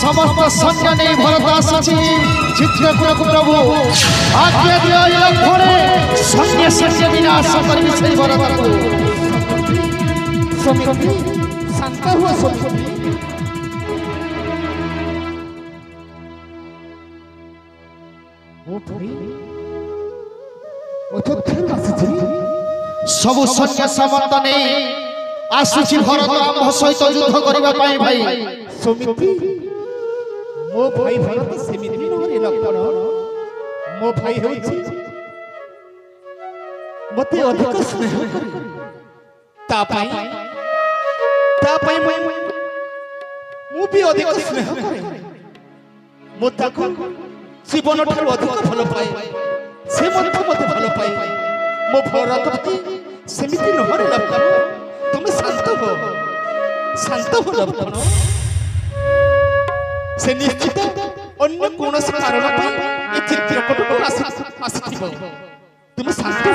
समस्त सैन्य नहीं भरत आसी चित्रकूट को प्रभु आज्ञा दियो लक्षणे सैन्य सैन्य विनाश करी से भरत को शांत हुआ सब सैन्य सामंत नहीं आसुची भरत आम सहित युद्ध करबा पाई भाई सुमिति मो भाई भरत सेमिति नहरे लक्षण मो भाई होछि मते अधिक स्नेह ता पाई मु भी अधिक स्नेह करे मो ताको जीवन ठार अधिक भल पाए से मते भल पाए मो भरत सेमिति नहरे लक्षण तुम शांत हो लक्षण से निश्चित अन्य कौन कारण चित्रकूट को तुम शांत